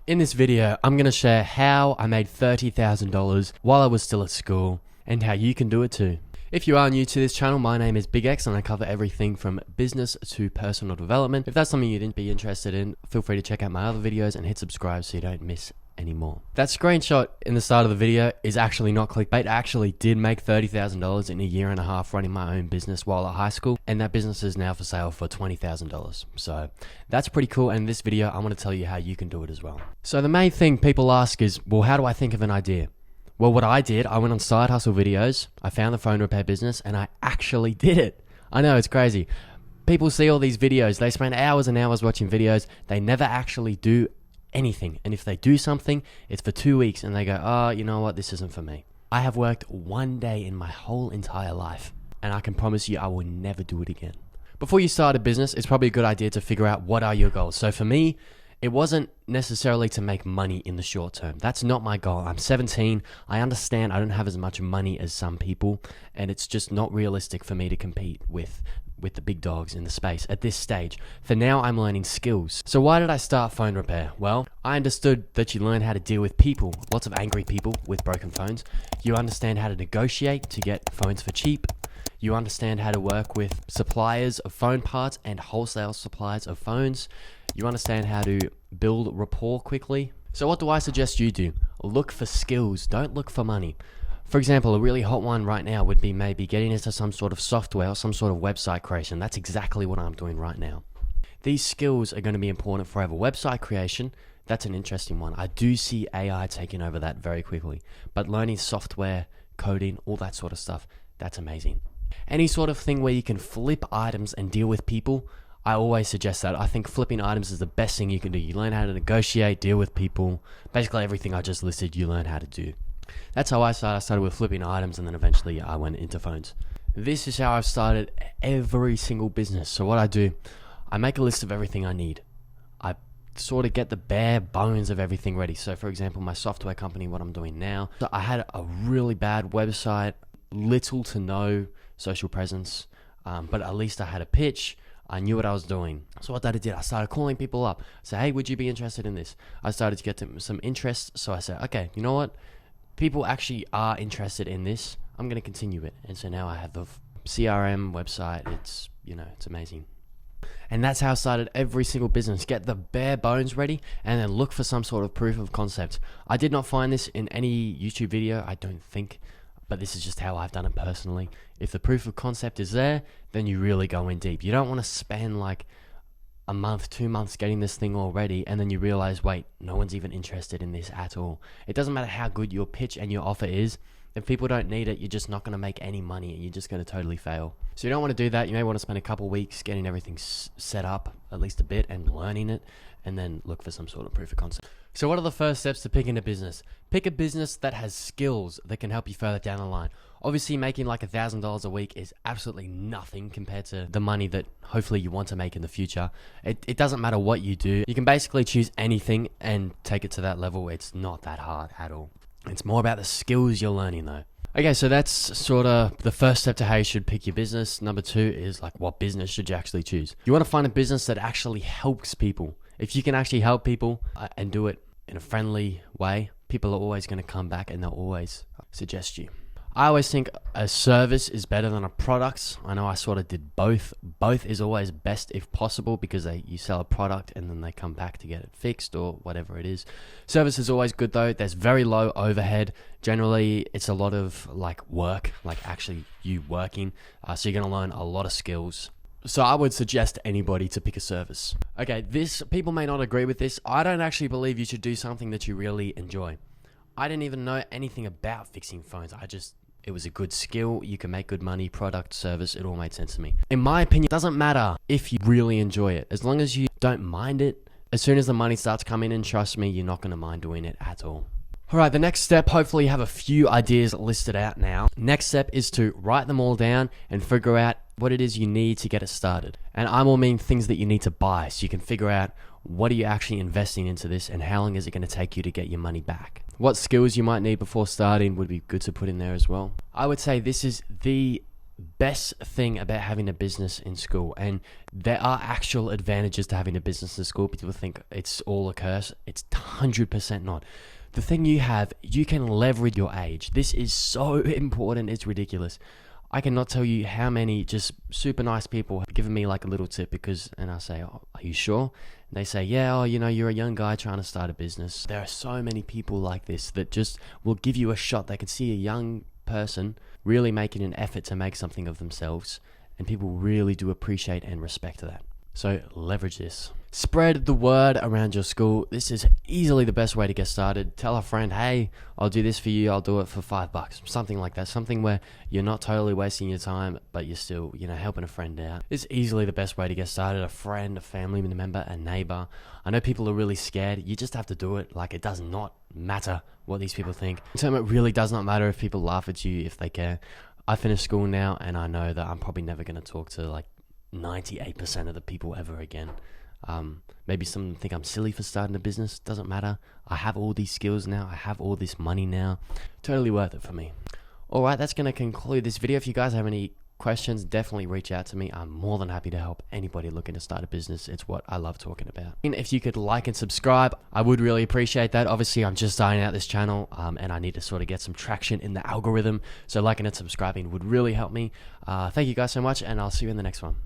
In this video, I'm going to share how I made $30,000 while I was still at school and how you can do it too. If you are new to this channel, my name is Big X and I cover everything from business to personal development. If that's something you'd be interested in, feel free to check out my other videos and hit subscribe so you don't miss any more. That screenshot in the start of the video is actually not clickbait. I actually did make $30,000 in a year and a half running my own business while at high school, and that business is now for sale for $20,000. So that's pretty cool, and in this video I want to tell you how you can do it as well. So the main thing people ask is, well, how do I think of an idea? Well, what I did, I went on side hustle videos, I found the phone repair business, and I actually did it. I know, it's crazy. People see all these videos, they spend hours and hours watching videos, they never actually do anything. And if they do something, it's for 2 weeks and they go, oh, you know what, this isn't for me. I have worked one day in my whole entire life, and I can promise you I will never do it again. Before you start a business, it's probably a good idea to figure out what are your goals. So for me, it wasn't necessarily to make money in the short term. That's not my goal. I'm 17. I understand I don't have as much money as some people, and it's just not realistic for me to compete with the big dogs in the space at this stage. For now, I'm learning skills. So why did I start phone repair? Well, I understood that you learn how to deal with people, lots of angry people with broken phones. You understand how to negotiate to get phones for cheap. You understand how to work with suppliers of phone parts and wholesale suppliers of phones. You understand how to build rapport quickly. So what do I suggest you do? Look for skills, don't look for money. For example, a really hot one right now would be maybe getting into some sort of software or some sort of website creation. That's exactly what I'm doing right now. These skills are going to be important forever. Website creation, that's an interesting one. I do see AI taking over that very quickly. But learning software, coding, all that sort of stuff, that's amazing. Any sort of thing where you can flip items and deal with people, I always suggest that. I think flipping items is the best thing you can do. You learn how to negotiate, deal with people. Basically everything I just listed, you learn how to do. That's how I started. I started with flipping items and then eventually I went into phones. This is how I've started every single business. So what I do, I make a list of everything I need. I sort of get the bare bones of everything ready. So for example, my software company, what I'm doing now, so I had a really bad website, little to no social presence, but at least I had a pitch. I knew what I was doing. So what I did, I started calling people up. Say, hey, would you be interested in this? I started to get some interest. So I said, okay, you know what? People actually are interested in this. I'm going to continue it. And so now I have the CRM website. It's, it's amazing. And that's how I started every single business. Get the bare bones ready and then look for some sort of proof of concept. I did not find this in any YouTube video, I don't think, but this is just how I've done it personally. If the proof of concept is there, then you really go in deep. You don't want to spend like a month, 2 months getting this thing all ready, and then you realize, wait, no one's even interested in this at all. It doesn't matter how good your pitch and your offer is. If people don't need it, you're just not going to make any money and you're just going to totally fail. So you don't want to do that. You may want to spend a couple weeks getting everything set up, at least a bit, and learning it, and then look for some sort of proof of concept. So what are the first steps to picking a business? Pick a business that has skills that can help you further down the line. Obviously, making like $1,000 a week is absolutely nothing compared to the money that hopefully you want to make in the future. It doesn't matter what you do. You can basically choose anything and take it to that level. It's not that hard at all. It's more about the skills you're learning though. Okay, so that's sort of the first step to how you should pick your business. Number 2 is like, what business should you actually choose? You want to find a business that actually helps people. If you can actually help people and do it in a friendly way, people are always going to come back and they'll always suggest you. I always think a service is better than a product. I know I sort of did both. Both is always best if possible because you sell a product and then they come back to get it fixed or whatever it is. Service is always good though. There's very low overhead. Generally, it's a lot of like work, like actually you working. So you're going to learn a lot of skills. So I would suggest anybody to pick a service. Okay, people may not agree with this. I don't actually believe you should do something that you really enjoy. I didn't even know anything about fixing phones. It was a good skill. You can make good money, product, service. It all made sense to me. In my opinion, it doesn't matter if you really enjoy it. As long as you don't mind it, as soon as the money starts coming in, trust me, you're not going to mind doing it at all. All right, the next step, hopefully you have a few ideas listed out now. Next step is to write them all down and figure out what it is you need to get it started. And I will mean things that you need to buy so you can figure out what are you actually investing into this and how long is it going to take you to get your money back. What skills you might need before starting would be good to put in there as well. I would say this is the best thing about having a business in school, and there are actual advantages to having a business in school. People think it's all a curse. It's 100% not. The thing you have, you can leverage your age. This is so important, it's ridiculous. I cannot tell you how many just super nice people have given me like a little tip and I say, oh, are you sure? And they say, yeah, oh, you're a young guy trying to start a business. There are so many people like this that just will give you a shot. They can see a young person really making an effort to make something of themselves, and people really do appreciate and respect that. So leverage this. Spread the word around your school. This is easily the best way to get started. Tell a friend, hey, I'll do this for you. I'll do it for $5. Something like that. Something where you're not totally wasting your time, but you're still, helping a friend out. It's easily the best way to get started. A friend, a family member, a neighbor. I know people are really scared. You just have to do it. Like, it does not matter what these people think. So it really does not matter if people laugh at you, if they care. I finished school now, and I know that I'm probably never going to talk to like 98% of the people ever again. Maybe some think I'm silly for starting a business. Doesn't matter. I have all these skills now. I have all this money now. Totally worth it for me. Alright, that's going to conclude this video. If you guys have any questions, definitely reach out to me. I'm more than happy to help anybody looking to start a business. It's what I love talking about. And if you could like and subscribe, I would really appreciate that. Obviously, I'm just starting out this channel, and I need to sort of get some traction in the algorithm. So liking and subscribing would really help me. Thank you guys so much, and I'll see you in the next one.